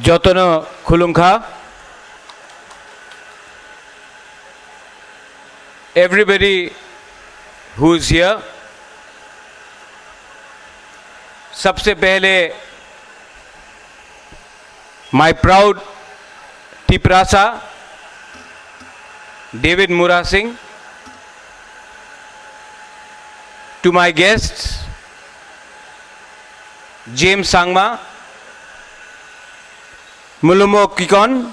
Jotono Khulungkha, everybody who is here, सबसे पहले my proud Tiprasa, David Mura Singh, to my guests, James Sangma, Mulumo Kikon,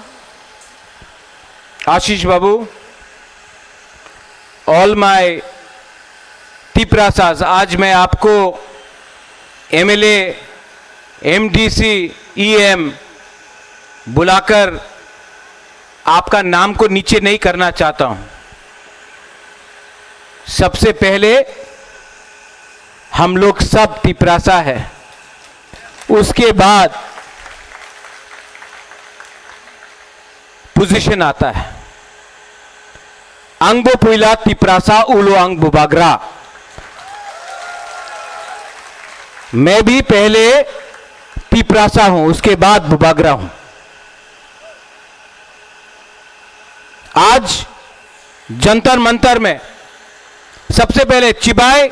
Ashish Babu, all my Tiprasas, आज मैं आपको MLA, MDC, EM बुलाकर आपका नाम को नीचे नहीं करना चाहता हूं। सबसे पहले हम लोग सब तिपरासा है, उसके बाद पोजीशन आता है। अंगबो पुइला तिपरासा उलो अंग बुबागरा। मैं भी पहले तिपरासा हूं, उसके बाद बुबागरा हूं। आज जंतर मंतर में सबसे पहले चिबाई,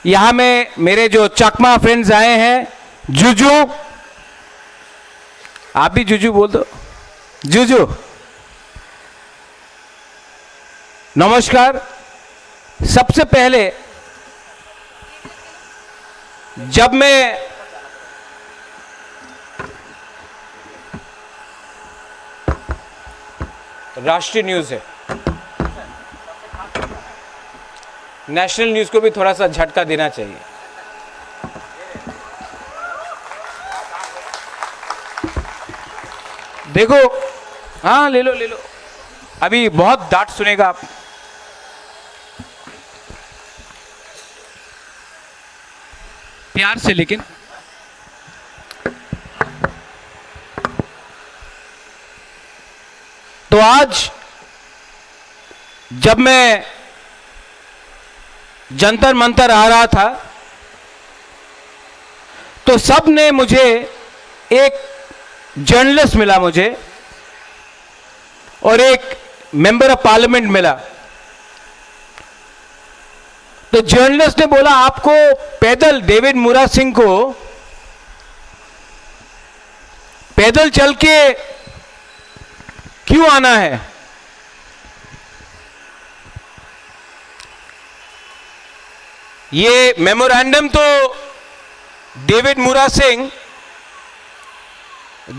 यहां में मेरे जो चकमा फ्रेंड्स आए हैं, जुजू, आप भी जुजू बोल दो, जुजू नमस्कार। सबसे पहले जब मैं राष्ट्रीय न्यूज है, नेशनल न्यूज को भी थोड़ा सा झटका देना चाहिए। देखो, हाँ ले लो ले लो, अभी बहुत डांट सुनेगा आप। प्यार से, लेकिन तो आज जब मैं जंतर मंतर आ रहा था तो सब ने मुझे, एक जर्नलिस्ट मिला मुझे और एक मेंबर ऑफ पार्लियामेंट मिला। तो जर्नलिस्ट ने बोला, आपको पैदल डेविड मुरा सिंह को पैदल चल के क्यों आना है? ये मेमोरेंडम तो डेविड मुरा सिंह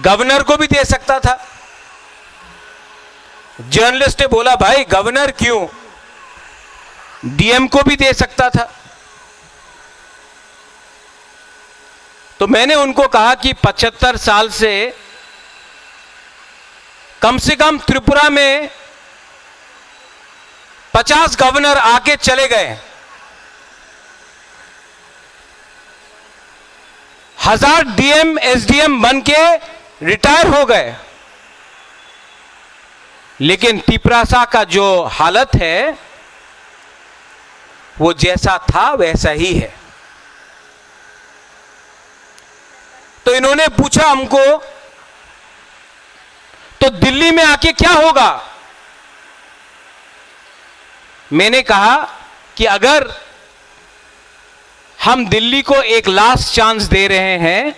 गवर्नर को भी दे सकता था। जर्नलिस्ट ने बोला, भाई गवर्नर क्यों, डीएम को भी दे सकता था। तो मैंने उनको कहा कि 75 साल से कम त्रिपुरा में 50 गवर्नर आके चले गए, 1000 डीएम एसडीएम बन के रिटायर हो गए, लेकिन तिपरासा का जो हालत है वो जैसा था वैसा ही है। तो इन्होंने पूछा हमको, तो दिल्ली में आके क्या होगा? मैंने कहा कि अगर हम दिल्ली को एक लास्ट चांस दे रहे हैं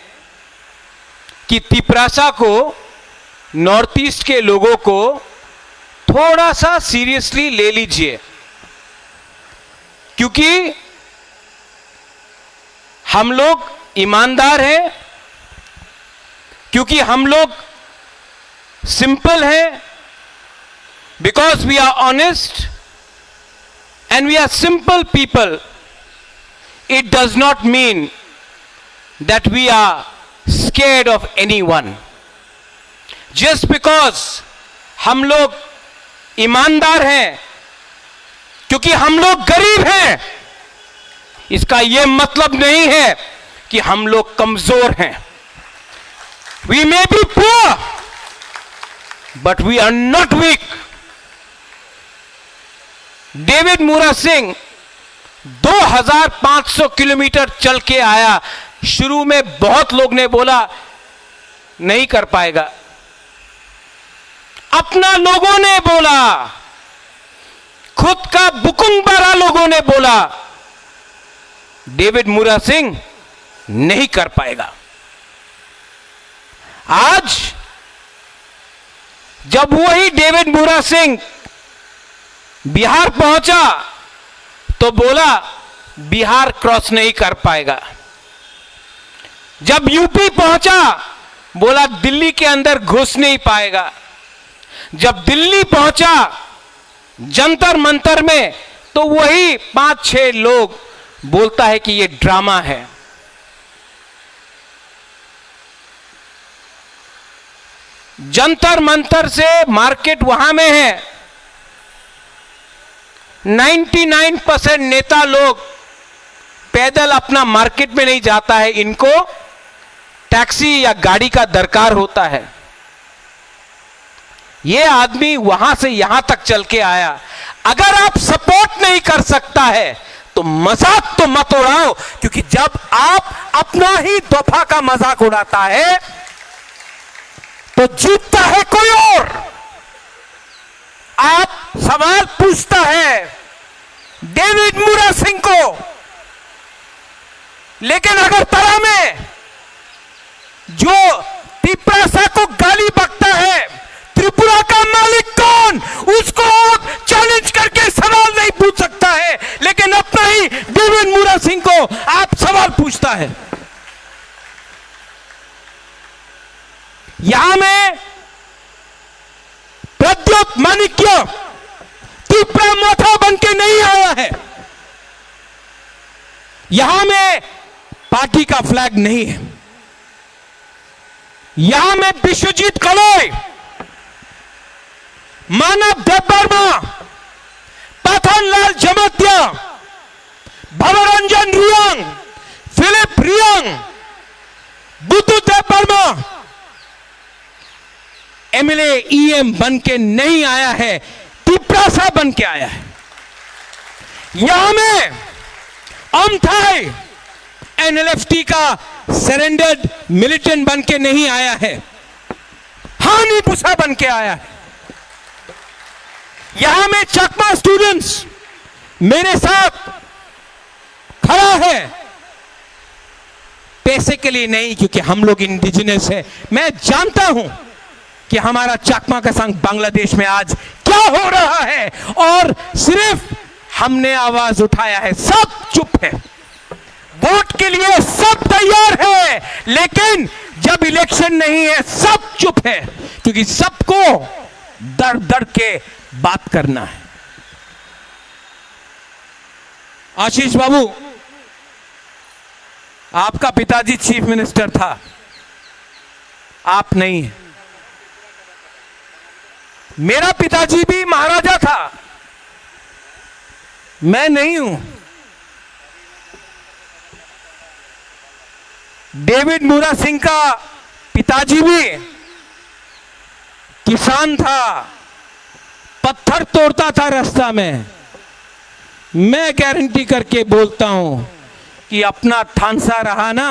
कि तिपरासा को, नॉर्थ ईस्ट के लोगों को थोड़ा सा सीरियसली ले लीजिए, क्योंकि हम लोग ईमानदार हैं, क्योंकि हम लोग सिंपल हैं, because we are honest and we are simple people. It does not mean that we are scared of anyone. Just because हम लोग ईमानदार हैं, क्योंकि हम लोग गरीब हैं, इसका यह मतलब नहीं है कि हम लोग कमजोर हैं। We may be poor but we are not weak. David मुरा सिंह 2500 किलोमीटर चल के आया। शुरू में बहुत लोग ने बोला नहीं कर पाएगा। अपना लोगों ने बोला, खुद का बुकुंबारा लोगों ने बोला, डेविड मूरा सिंह नहीं कर पाएगा। आज जब वही डेविड मूरा सिंह बिहार पहुंचा तो बोला बिहार क्रॉस नहीं कर पाएगा। जब यूपी पहुंचा बोला दिल्ली के अंदर घुस नहीं पाएगा। जब दिल्ली पहुंचा जंतर मंतर में तो वही 5-6 लोग बोलता है कि यह ड्रामा है। जंतर मंतर से मार्केट वहां में है। 99% नेता लोग पैदल अपना मार्केट में नहीं जाता है, इनको टैक्सी या गाड़ी का दरकार होता है। यह आदमी वहां से यहां तक चल के आया। अगर आप सपोर्ट नहीं कर सकता है तो मजाक तो मत उड़ाओ, क्योंकि जब आप अपना ही दफा का मजाक उड़ाता है तो जीतता है कोई और। आप सवाल पूछता है डेविड मूरा सिंह को, लेकिन अगर तरह में जो त्रिपुरा को गाली बकता है, त्रिपुरा का मालिक कौन, उसको चैलेंज करके सवाल नहीं पूछ सकता है, लेकिन अपना ही डेविड मूरा सिंह को आप सवाल पूछता है। यहां में प्रद्योत माणिक्य त्रिपुरा मोथा बन के नहीं आया है। यहां में पार्टी का फ्लैग नहीं है। यहां में विश्वजीत कलोई, मानव देववर्मा, पथनलाल जमतिया, भवरंजन रियांग, फिलिप रियांग, बुद्धू देववर्मा एमएलए ईएम बन के नहीं आया है, त्रिपुरा बन के आया है। यहां में अमथाई एनएलएफटी का सरेंडर्ड मिलिटेंट बन के नहीं आया है, हानि पुसा बन के आया है। यहां में चकमा स्टूडेंट्स मेरे साथ खड़ा है, पैसे के लिए नहीं, क्योंकि हम लोग इंडिजिनस है। मैं जानता हूं कि हमारा चकमा का संघ बांग्लादेश में आज क्या हो रहा है, और सिर्फ हमने आवाज उठाया है। सब चुप है, वोट के लिए सब तैयार है, लेकिन जब इलेक्शन नहीं है सब चुप है, क्योंकि सबको डर डर के बात करना है। आशीष बाबू, आपका पिताजी चीफ मिनिस्टर था, आप नहीं है। मेरा पिताजी भी महाराजा था, मैं नहीं हूं। डेविड मूरा सिंह का पिताजी भी किसान था, पत्थर तोड़ता था रास्ता में। मैं गारंटी करके बोलता हूं कि अपना थानसा रहा ना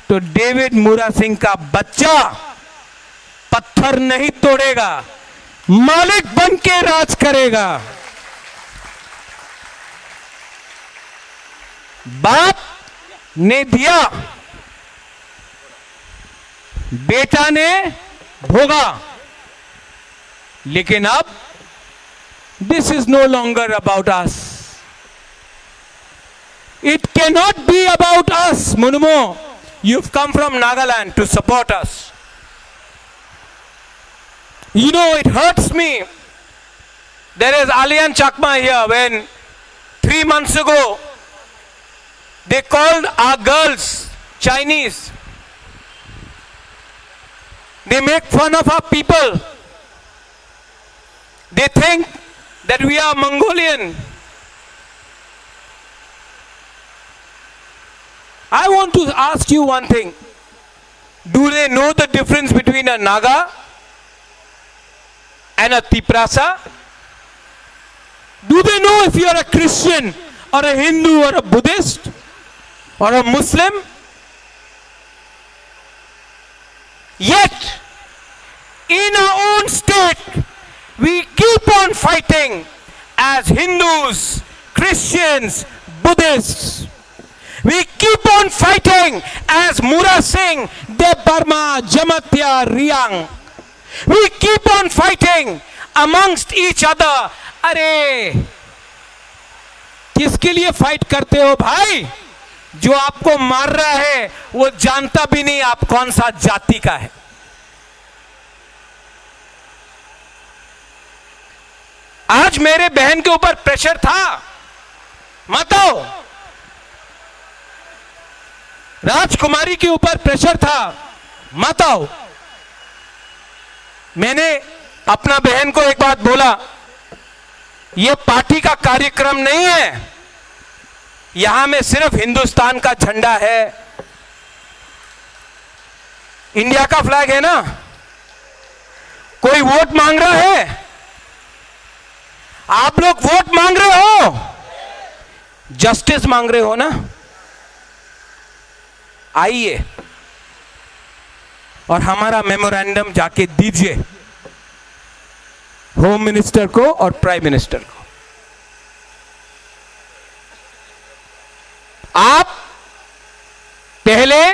तो डेविड मूरा सिंह का बच्चा पत्थर नहीं तोड़ेगा, मालिक बन के राज करेगा। बाप ने दिया, बेटा ने भोगा, लेकिन अब this is no longer about us. It can not be about us. मुनुमो, you've come from Nagaland to support us. You know, it hurts me. There is Alian Chakma here. When 3 months ago they called our girls Chinese, they make fun of our people. They think that we are Mongolian. I want to ask you one thing. Do they know the difference between a Naga and a Tiprasa? Do they know if you are a Christian or a Hindu or a Buddhist or a Muslim? Yet, in our own state, we keep on fighting as Hindus, Christians, Buddhists. We keep on fighting as Mura Singh, Dev Burma, Jamatya, Riang. We keep on fighting amongst each other. अरे किसके लिए fight करते हो भाई? जो आपको मार रहा है वो जानता भी नहीं आप कौन सा जाति का है. आज मेरे बहन के ऊपर प्रेशर था, माताओं, राजकुमारी के ऊपर प्रेशर था, माताओं. मैंने अपना बहन को एक बात बोला, यह पार्टी का कार्यक्रम नहीं है, यहां में सिर्फ हिंदुस्तान का झंडा है, इंडिया का फ्लैग है ना. कोई वोट मांग रहा है? आप लोग वोट मांग रहे हो, जस्टिस मांग रहे हो ना. आइए और हमारा मेमोरेंडम जाके दीजिए होम मिनिस्टर को और प्राइम मिनिस्टर को. आप पहले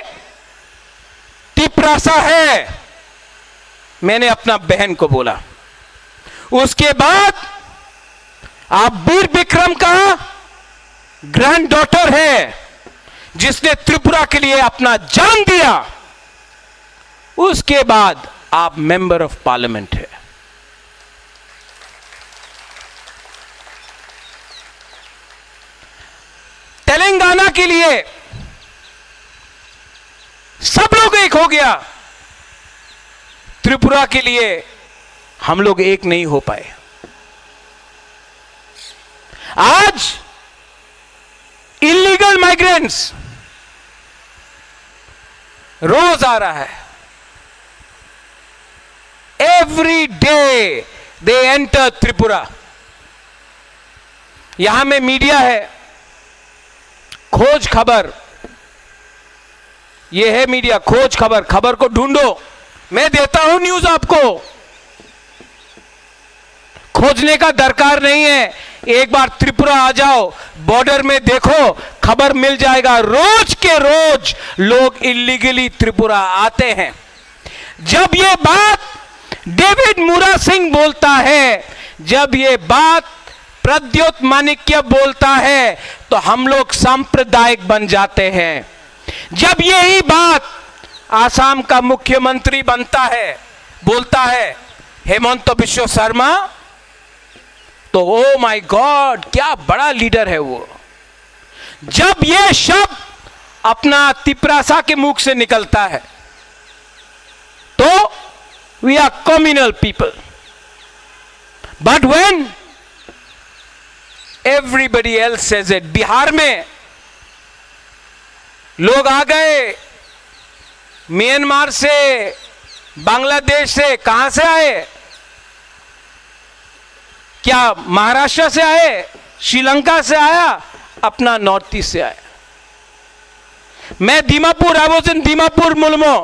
तिपरासा है, मैंने अपना बहन को बोला. उसके बाद आप वीर विक्रम का ग्रैंड डॉटर है, जिसने त्रिपुरा के लिए अपना जान दिया. उसके बाद आप मेंबर ऑफ पार्लियामेंट है. तेलंगाना के लिए सब लोग एक हो गया, त्रिपुरा के लिए हम लोग एक नहीं हो पाए. आज इलीगल माइग्रेंट्स रोज आ रहा है. Every day they enter Tripura. यहां में मीडिया है, खोज खबर, यह है मीडिया, खोज खबर. खबर को ढूंढो, मैं देता हूं न्यूज आपको. खोजने का दरकार नहीं है, एक बार त्रिपुरा आ जाओ, बॉर्डर में देखो, खबर मिल जाएगा. रोज के रोज लोग इलीगली त्रिपुरा आते हैं. जब ये बात डेविड मुरा सिंह बोलता है, जब ये बात प्रद्योत माणिक्य बोलता है, तो हम लोग सांप्रदायिक बन जाते हैं. जब यही बात आसाम का मुख्यमंत्री बनता है, बोलता है, हेमंत बिश्व शर्मा, तो ओ माय गॉड, क्या बड़ा लीडर है वो. जब यह शब्द अपना तिपरासा के मुख से निकलता है, तो we are communal people. But when everybody else says it. Bihar में लोग आ गए, म्यांमार से, बांग्लादेश से, कहां से आए? क्या महाराष्ट्र से आए, श्रीलंका से आया, अपना नॉर्थ ईस्ट से आया. मैं Dimapur, I was in Dimapur मुल्मो.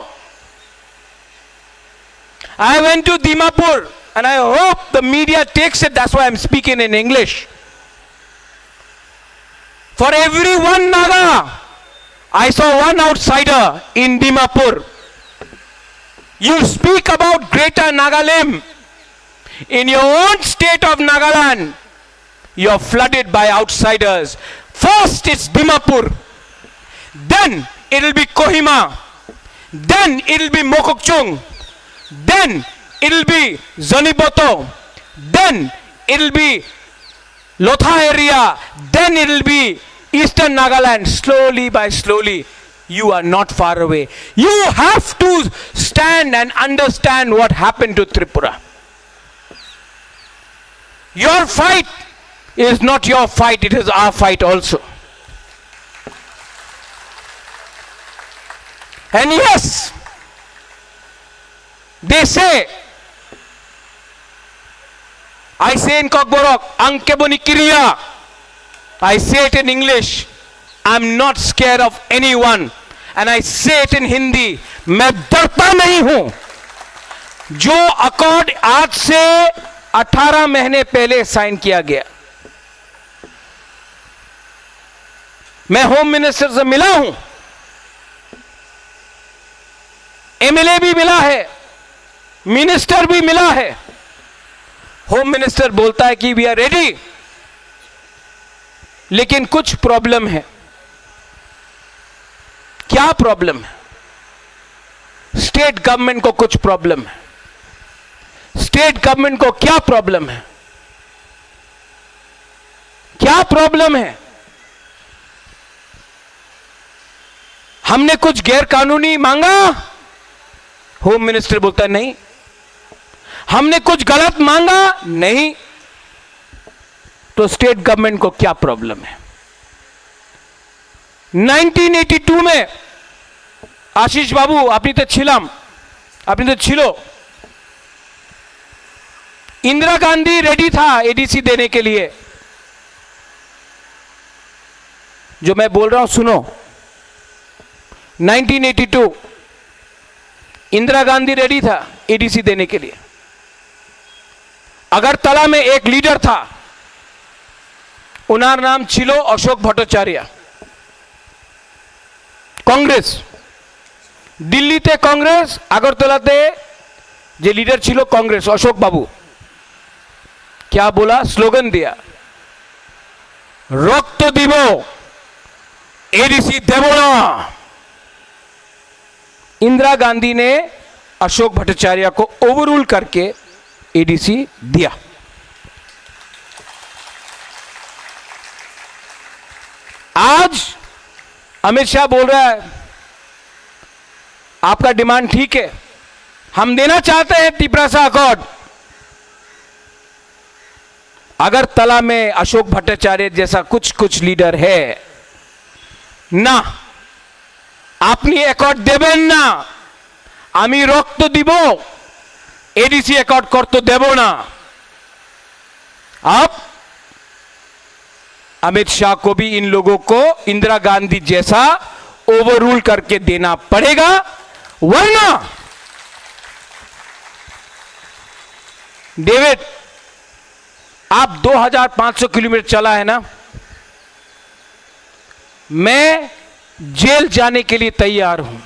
I went to Dimapur and I hope the media takes it. That's why I'm speaking in English. For every one Naga, I saw one outsider in Dimapur. You speak about Greater Nagaland. In your own state of Nagaland, you're flooded by outsiders. First it's Dimapur, then it'll be Kohima, then it'll be Mokokchung, then it'll be Zoniboto, then it'll be Lotha area, then it'll be Eastern Nagaland. Slowly by slowly, you are not far away. You have to stand and understand what happened to Tripura. Your fight is not your fight, it is our fight also. And yes, they say, I say in Kokborok, Ankeboni Kiriya. I say it in English, I'm not scared of anyone. And I से it in Hindi, मैं डरता नहीं हूं। जो accord आज से 18 महीने पहले साइन किया गया, मैं होम मिनिस्टर से मिला हूं, एमएलए भी मिला है, मिनिस्टर भी मिला है। होम मिनिस्टर बोलता है कि वी आर रेडी, लेकिन कुछ प्रॉब्लम है। क्या प्रॉब्लम है? स्टेट गवर्नमेंट को कुछ प्रॉब्लम है। स्टेट गवर्नमेंट को क्या प्रॉब्लम है? क्या प्रॉब्लम है? हमने कुछ गैर कानूनी मांगा? होम मिनिस्टर बोलता है नहीं। हमने कुछ गलत मांगा? नहीं। तो स्टेट गवर्नमेंट को क्या प्रॉब्लम है? 1982 में आशीष बाबू अपनी तो छिलम, अपनी तो छिलो, इंदिरा गांधी रेडी था एडीसी देने के लिए। जो मैं बोल रहा हूं सुनो, 1982 इंदिरा गांधी रेडी था एडीसी देने के लिए। अगरतला में एक लीडर था, उनार नाम छिलो अशोक भट्टाचार्य, कांग्रेस। दिल्ली ते कांग्रेस, अगरतला ते जे लीडर छिलो कांग्रेस अशोक बाबू। क्या बोला? स्लोगन दिया, रक्त दिबो एडीसी देबो ना। इंदिरा गांधी ने अशोक भट्टाचार्य को ओवररूल करके एडीसी दिया। आज अमित शाह बोल रहा है आपका डिमांड ठीक है, हम देना चाहते हैं तिपरासा अकॉर्ड। अगर तला में अशोक भट्टाचार्य जैसा कुछ कुछ लीडर है ना, আপনি অ্যাকর্ড দেবেন না, আমি রক্ত দিব, एडीसी অ্যাকর্ড করতে দেব না। अब अमित शाह को भी इन लोगों को इंदिरा गांधी जैसा ओवररूल करके देना पड़ेगा, वरना डेविड आप 2500 किलोमीटर चला है ना, मैं जेल जाने के लिए तैयार हूं।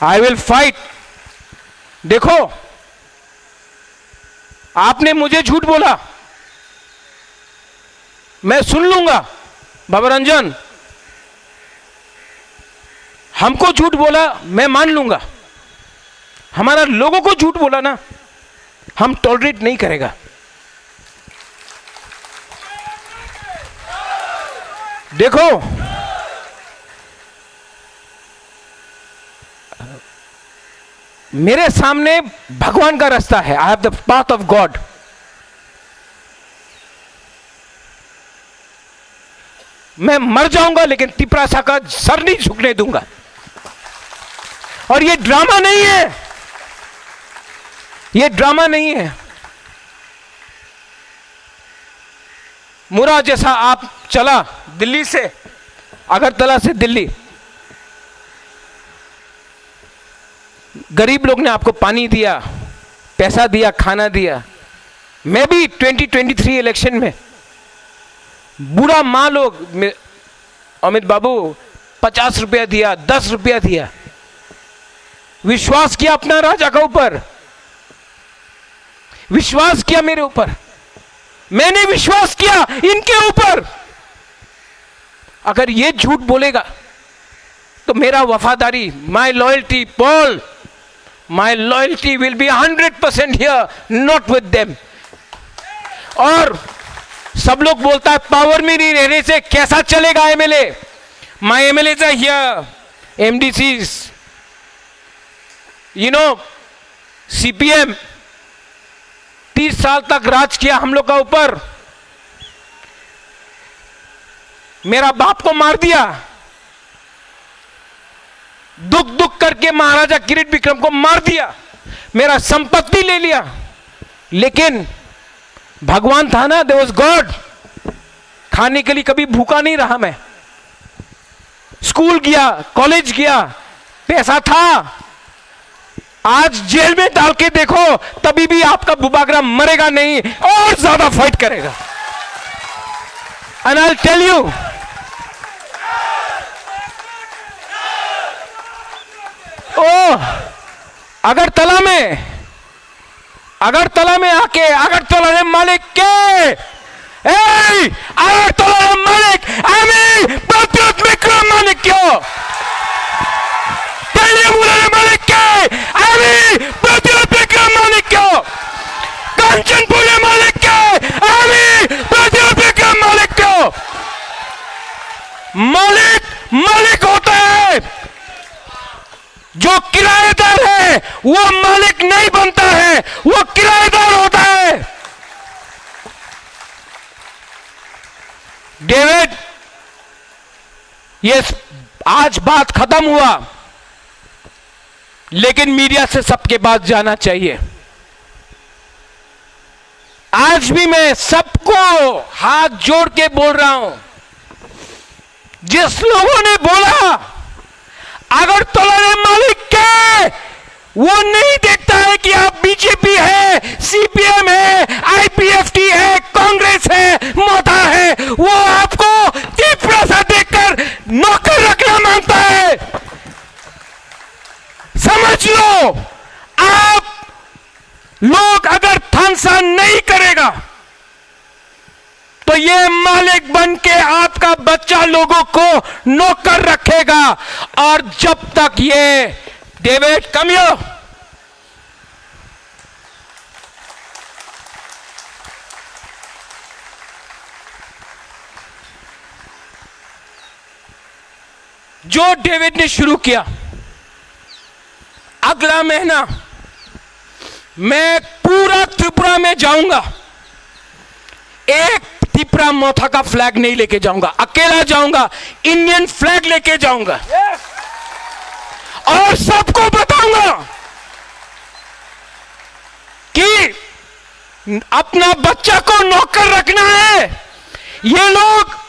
I will fight. देखो, आपने मुझे झूठ बोला, मैं सुन लूंगा। भवरंजन हमको झूठ बोला, मैं मान लूंगा। हमारा लोगों को झूठ बोला ना, हम टॉलरेट नहीं करेगा। देखो, मेरे सामने भगवान का रास्ता है। I have the path of God. मैं मर जाऊंगा लेकिन तिपरासा का सर नहीं झुकने दूंगा। और ये ड्रामा नहीं है, ये ड्रामा नहीं है। मुरा जैसा आप चला दिल्ली से, अगरतला से दिल्ली, गरीब लोग ने आपको पानी दिया, पैसा दिया, खाना दिया। मैं भी 2023 इलेक्शन में बुरा माँ लोग, अमित बाबू 50 रुपया दिया, 10 रुपया दिया, विश्वास किया अपना राजा के ऊपर, विश्वास किया मेरे ऊपर, मैंने विश्वास किया इनके ऊपर। अगर ये झूठ बोलेगा तो मेरा वफादारी, माई loyalty Paul, my loyalty will be 100% here, not with them. और सब लोग बोलता है पावर में नहीं रहने से कैसा चलेगा MLA. My MLA are here, MDCs, you know, CPM 30 साल तक राज किया हम लोग का ऊपर। मेरा बाप को मार दिया, दुख दुख करके महाराजा किरीट विक्रम को मार दिया, मेरा संपत्ति ले लिया। लेकिन भगवान था ना, देयर वाज गॉड, खाने के लिए कभी भूखा नहीं रहा मैं। स्कूल गया, कॉलेज गया, पैसा था। आज जेल में डाल के देखो, तभी भी आपका बुबागरा मरेगा नहीं, और ज्यादा फाइट करेगा। And I will tell you, Agartala में आके, अगरतला मालिक के, अगरतला मालिक আমি প্রতিরোধ বিক্রম মালিক क्यों টেলিমুলের मालिक के আমি প্রতিরোধ বিক্রম মালিক क्यों কাঞ্চনপুরের मालिक के আমি প্রতিরোধ বিক্রম मालिक क्यों मालिक होता है, जो किराएदार है वो मालिक नहीं बनता है, वो किराएदार होता है। डेविड, ये आज बात खत्म हुआ, लेकिन मीडिया से सबके पास जाना चाहिए। आज भी मैं सबको हाथ जोड़ के बोल रहा हूं, जिस लोगों ने बोला अगरतला मालिक के, वो नहीं देखता है कि आप बीजेपी है, सीपीएम है, आईपीएफटी है, कांग्रेस है, मोटा है। वो आपको तीव्र सा देखकर नौकर रखना मांगता है। समझ लो, आप लोग अगर थानसा नहीं करेगा तो ये मालिक बन के आपका बच्चा लोगों को नौकर रखेगा। और जब तक ये डेविड कमियो, जो डेविड ने शुरू किया, अगला महीना मैं पूरा त्रिपुरा में जाऊंगा। एक त्रिपुरा मोथा का फ्लैग नहीं लेके जाऊंगा, अकेला जाऊंगा, इंडियन फ्लैग लेके जाऊंगा। और सबको बताऊंगा कि अपना बच्चा को नौकर रखना है। ये लोग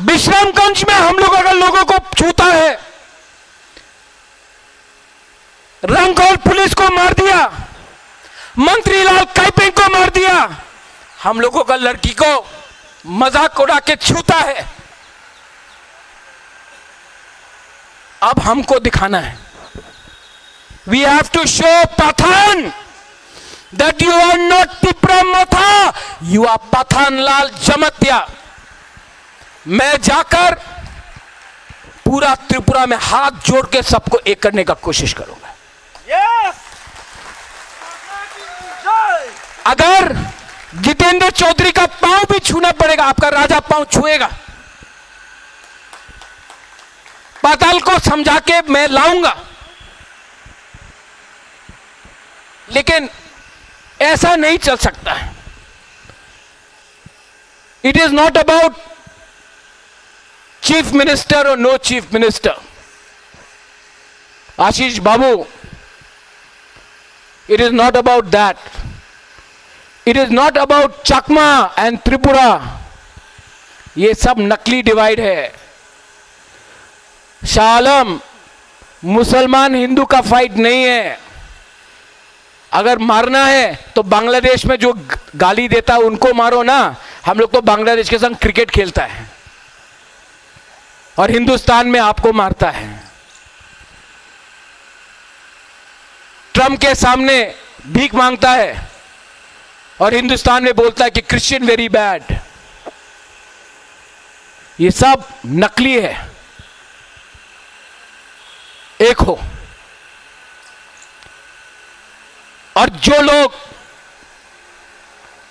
विश्रामगंज में हम लोग अगर लोगों को छूता है, रंगौल पुलिस को मार दिया, मंत्री लाल काइपिंग को मार दिया, हम लोगों का लड़की को मजाक उड़ा के छूता है। अब हमको दिखाना है, we have to show Pathan that you are not Tripura Motha, you are Pathan Lal Jamatia. मैं जाकर पूरा त्रिपुरा में हाथ जोड़ के सबको एक करने का कोशिश करूंगा। अगर जितेंद्र चौधरी का पांव भी छूना पड़ेगा, आपका राजा पांव छुएगा। पाताल को समझा के मैं लाऊंगा, लेकिन ऐसा नहीं चल सकता है। It is not about chief minister और no chief minister. Ashish Babu, it is not about that. It is not about Chakma and Tripura. ये सब नकली डिवाइड है। शाह आलम, मुसलमान हिंदू का फाइट नहीं है। अगर मारना है तो बांग्लादेश में जो गाली देता है उनको मारो ना। हम लोग तो बांग्लादेश के संग क्रिकेट खेलता है और हिंदुस्तान में आपको मारता है। ट्रम्प के सामने भीख मांगता है और हिंदुस्तान में बोलता है कि क्रिश्चियन वेरी बैड। ये सब नकली है। एक हो। और जो लोग,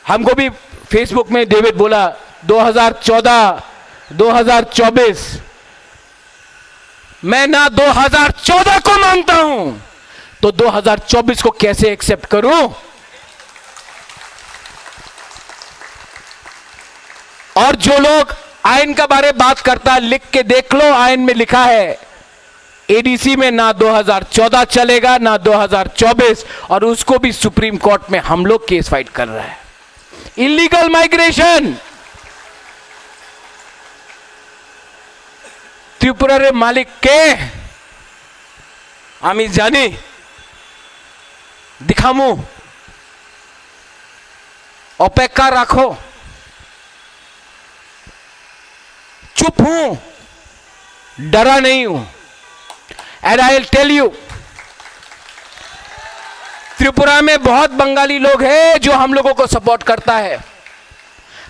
हमको भी फेसबुक में डेविड बोला 2014 2024, मैं ना 2014 को मानता हूं तो 2024 को कैसे एक्सेप्ट करूं। और जो लोग आयन का बारे बात करता है, लिख के देख लो, आयन में लिखा है एडीसी में ना 2014 चलेगा ना 2024, और उसको भी सुप्रीम कोर्ट में हम लोग केस फाइट कर रहा है। इलीगल माइग्रेशन, ত্রিপুরার মালিক কে আমি জানি, दिखामू, अपेक्षा रखो, चुप हूं, डरा नहीं हूं। And I will tell you, Tripura में बहुत बंगाली लोग हैं जो हम लोगों को सपोर्ट करता है।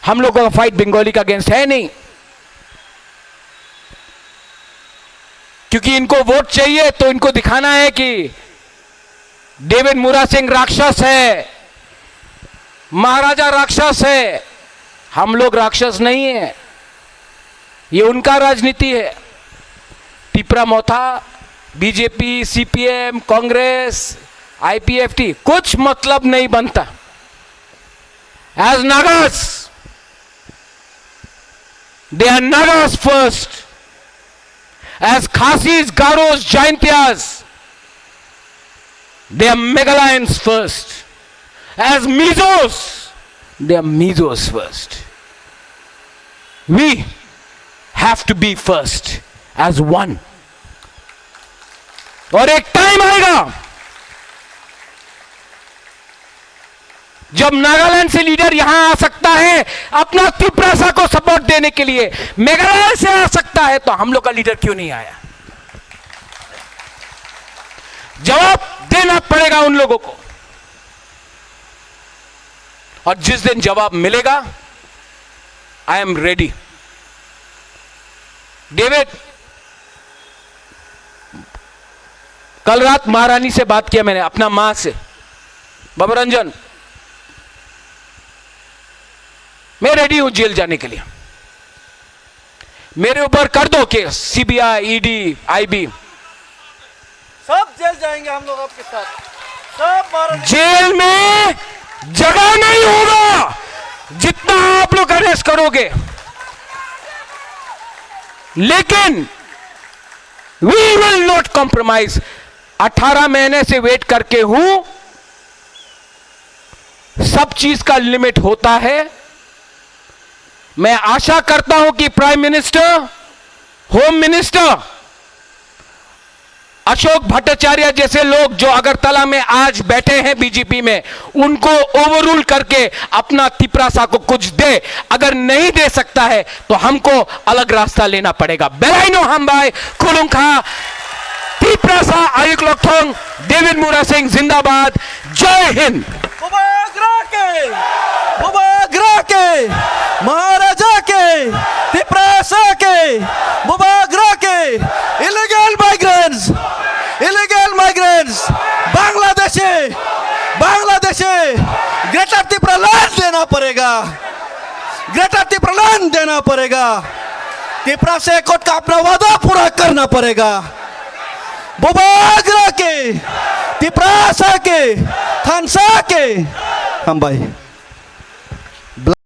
हम लोगों का फाइट बंगाली का अगेंस्ट है नहीं, क्योंकि इनको वोट चाहिए तो इनको दिखाना है कि डेविड मुरा सिंह राक्षस है, महाराजा राक्षस है। हम लोग राक्षस नहीं है, ये उनका राजनीति है। Tipra Motha, BJP, CPM, Congress, IPFT कुछ मतलब नहीं बनता। As Nagas, they are Nagas first. As Khasis, Garos, Jaintias, they are Meghalayans first. As Mizos, they are Mizos first. We have to be first as one. और एक टाइम आएगा जब नागालैंड से लीडर यहां आ सकता है अपना त्रिपुरा को सपोर्ट देने के लिए, मेघालय से आ सकता है, तो हम लोग का लीडर क्यों नहीं आया? जवाब देना पड़ेगा उन लोगों को। और जिस दिन जवाब मिलेगा, आई एम रेडी। डेविड, कल रात महारानी से बात किया मैंने, अपना मां से, बाबा रंजन, मैं रेडी हूं जेल जाने के लिए। मेरे ऊपर कर दो केस, सीबीआई, ईडी, आईबी, सब जेल जाएंगे हम लोग आपके साथ। सब जेल में जगह नहीं होगा जितना आप लोग अरेस्ट करोगे, लेकिन वी विल नॉट कॉम्प्रोमाइज। 18 महीने से वेट करके हूं, सब चीज का लिमिट होता है। मैं आशा करता हूं कि prime minister, home minister Ashok Bhattacharya जैसे लोग जो अगरतला में आज बैठे हैं बीजेपी में, उनको ओवररूल करके अपना त्रिपुरा को कुछ दे। अगर नहीं दे सकता है तो हमको अलग रास्ता लेना पड़ेगा। बेलाइनो हम भाई खुलुंखा त्रिपुरा आयुक लोकथोंग, डेविड मुरा सिंह जिंदाबाद, जय हिंद। महाराजा के, त्रिपुरा के, मुबागरा के इलीगल माइग्रेंट्स बांग्लादेशे ग्रेटर त्रिपुरा लैंड देना पड़ेगा, ग्रेटर त्रिपुरा लैंड देना पड़ेगा। त्रिपुरा से कोर्ट का अपना वादा पूरा करना पड़ेगा। मुबागरा के, त्रिपुरा के, थानसा के हम भाई